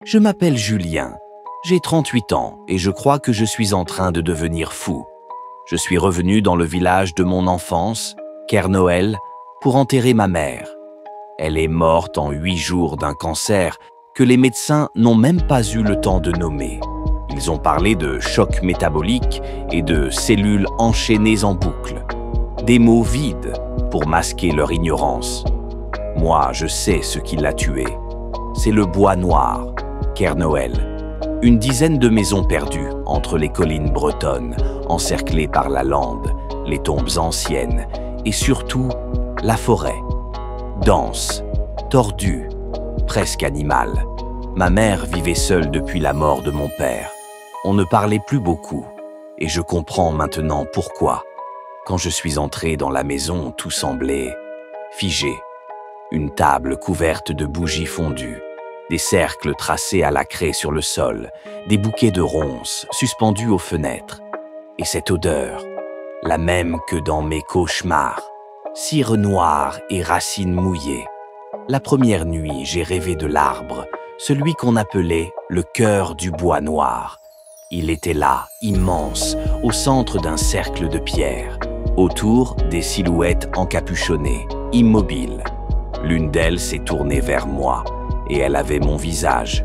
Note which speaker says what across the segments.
Speaker 1: Je m'appelle Julien. J'ai 38 ans et je crois que je suis en train de devenir fou. Je suis revenu dans le village de mon enfance, Kernoël, pour enterrer ma mère. Elle est morte en 8 jours d'un cancer que les médecins n'ont même pas eu le temps de nommer. Ils ont parlé de choc métabolique et de cellules enchaînées en boucle. Des mots vides pour masquer leur ignorance. Moi, je sais ce qui l'a tuée. C'est le bois noir, Kernoël. Une dizaine de maisons perdues entre les collines bretonnes, encerclées par la lande, les tombes anciennes et surtout la forêt. Dense, tordue, presque animale. Ma mère vivait seule depuis la mort de mon père. On ne parlait plus beaucoup et je comprends maintenant pourquoi. Quand je suis entré dans la maison, tout semblait figé. Une table couverte de bougies fondues, des cercles tracés à la craie sur le sol, des bouquets de ronces suspendus aux fenêtres. Et cette odeur, la même que dans mes cauchemars, cire noire et racines mouillées. La première nuit, j'ai rêvé de l'arbre, celui qu'on appelait le cœur du bois noir. Il était là, immense, au centre d'un cercle de pierre. Autour, des silhouettes encapuchonnées, immobiles. L'une d'elles s'est tournée vers moi, et elle avait mon visage.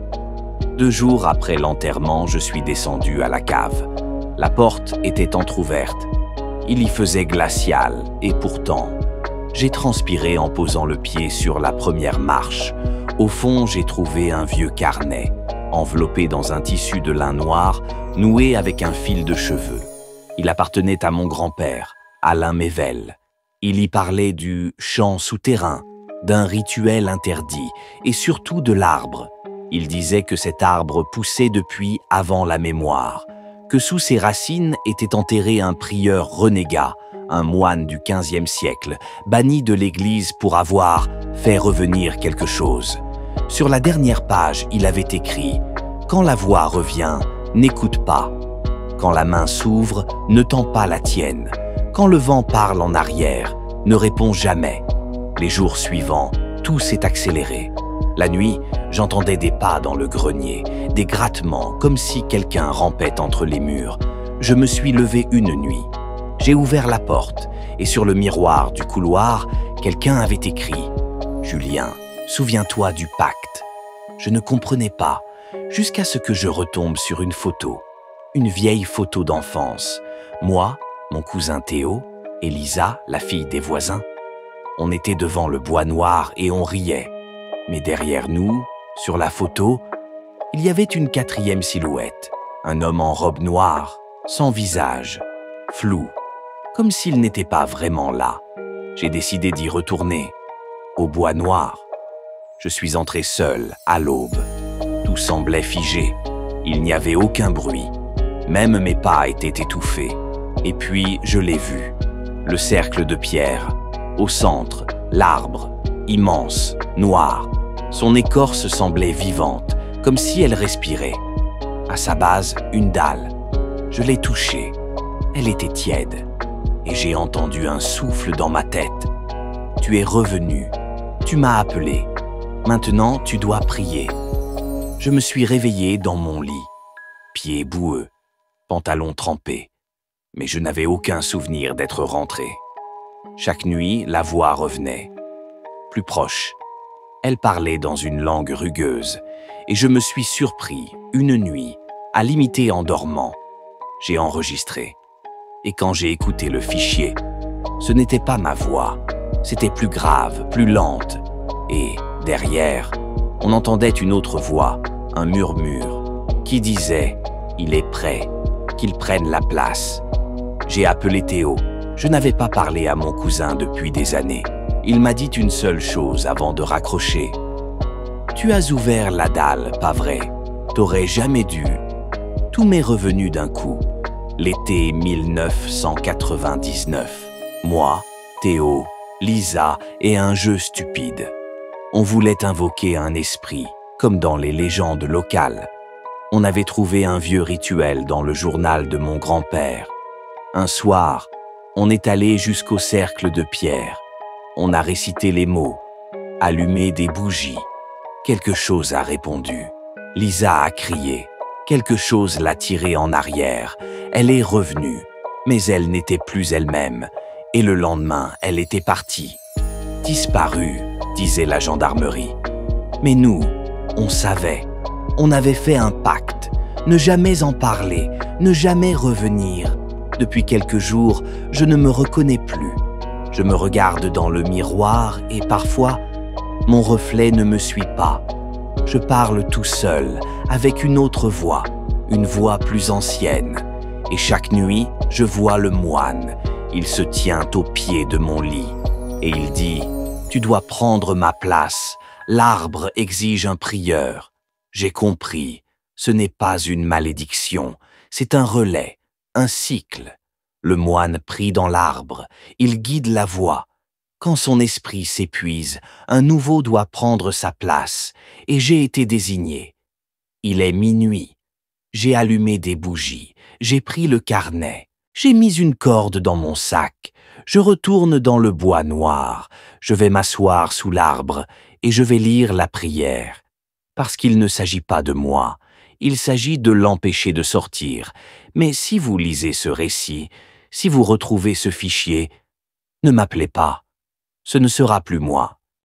Speaker 1: 2 jours après l'enterrement, je suis descendu à la cave. La porte était entr'ouverte. Il y faisait glacial, et pourtant, j'ai transpiré en posant le pied sur la première marche. Au fond, j'ai trouvé un vieux carnet, enveloppé dans un tissu de lin noir, noué avec un fil de cheveux. Il appartenait à mon grand-père, Alain Mével. Il y parlait du chant souterrain, d'un rituel interdit et surtout de l'arbre. Il disait que cet arbre poussait depuis avant la mémoire, que sous ses racines était enterré un prieur renégat, un moine du XVe siècle, banni de l'église pour avoir fait revenir quelque chose. Sur la dernière page, il avait écrit « Quand la voix revient, n'écoute pas. Quand la main s'ouvre, ne tends pas la tienne. Quand le vent parle en arrière, ne réponds jamais. » Les jours suivants, tout s'est accéléré. La nuit, j'entendais des pas dans le grenier, des grattements, comme si quelqu'un rampait entre les murs. Je me suis levé une nuit. J'ai ouvert la porte, et sur le miroir du couloir, quelqu'un avait écrit « Julien, souviens-toi du pacte ». Je ne comprenais pas, jusqu'à ce que je retombe sur une photo. Une vieille photo d'enfance. Moi, mon cousin Théo, Elisa, la fille des voisins. On était devant le bois noir et on riait. Mais derrière nous, sur la photo, il y avait une 4e silhouette. Un homme en robe noire, sans visage, flou, comme s'il n'était pas vraiment là. J'ai décidé d'y retourner, au bois noir. Je suis entré seul, à l'aube. Tout semblait figé. Il n'y avait aucun bruit. Même mes pas étaient étouffés. Et puis, je l'ai vu. Le cercle de pierre. Au centre, l'arbre, immense, noir. Son écorce semblait vivante, comme si elle respirait. À sa base, une dalle. Je l'ai touchée. Elle était tiède. Et j'ai entendu un souffle dans ma tête. Tu es revenu. Tu m'as appelé. Maintenant, tu dois prier. Je me suis réveillé dans mon lit. Pieds boueux, pantalon trempé. Mais je n'avais aucun souvenir d'être rentré. Chaque nuit, la voix revenait. Plus proche. Elle parlait dans une langue rugueuse. Et je me suis surpris, une nuit, à l'imiter en dormant. J'ai enregistré. Et quand j'ai écouté le fichier, ce n'était pas ma voix. C'était plus grave, plus lente. Et, derrière, on entendait une autre voix, un murmure, qui disait « Il est prêt, qu'il prenne la place ». J'ai appelé Théo. Je n'avais pas parlé à mon cousin depuis des années. Il m'a dit une seule chose avant de raccrocher. « Tu as ouvert la dalle, pas vrai? T'aurais jamais dû. » Tout m'est revenu d'un coup. L'été 1999. Moi, Théo, Lisa et un jeu stupide. On voulait invoquer un esprit, comme dans les légendes locales. On avait trouvé un vieux rituel dans le journal de mon grand-père. Un soir, on est allé jusqu'au cercle de pierre. On a récité les mots, allumé des bougies. Quelque chose a répondu. Lisa a crié. Quelque chose l'a tirée en arrière. Elle est revenue, mais elle n'était plus elle-même. Et le lendemain, elle était partie. Disparue, disait la gendarmerie. Mais nous, on savait. On avait fait un pacte. Ne jamais en parler, ne jamais revenir. Depuis quelques jours, je ne me reconnais plus. Je me regarde dans le miroir et parfois, mon reflet ne me suit pas. Je parle tout seul, avec une autre voix, une voix plus ancienne. Et chaque nuit, je vois le moine. Il se tient au pied de mon lit. Et il dit, « Tu dois prendre ma place. L'arbre exige un prieur. » J'ai compris. Ce n'est pas une malédiction. C'est un relais, un cycle. Le moine prie dans l'arbre. Il guide la voie. Quand son esprit s'épuise, un nouveau doit prendre sa place, et j'ai été désigné. Il est minuit. J'ai allumé des bougies, j'ai pris le carnet, j'ai mis une corde dans mon sac, je retourne dans le bois noir, je vais m'asseoir sous l'arbre et je vais lire la prière. Parce qu'il ne s'agit pas de moi, il s'agit de l'empêcher de sortir. Mais si vous lisez ce récit, si vous retrouvez ce fichier, ne m'appelez pas. Ce ne sera plus moi.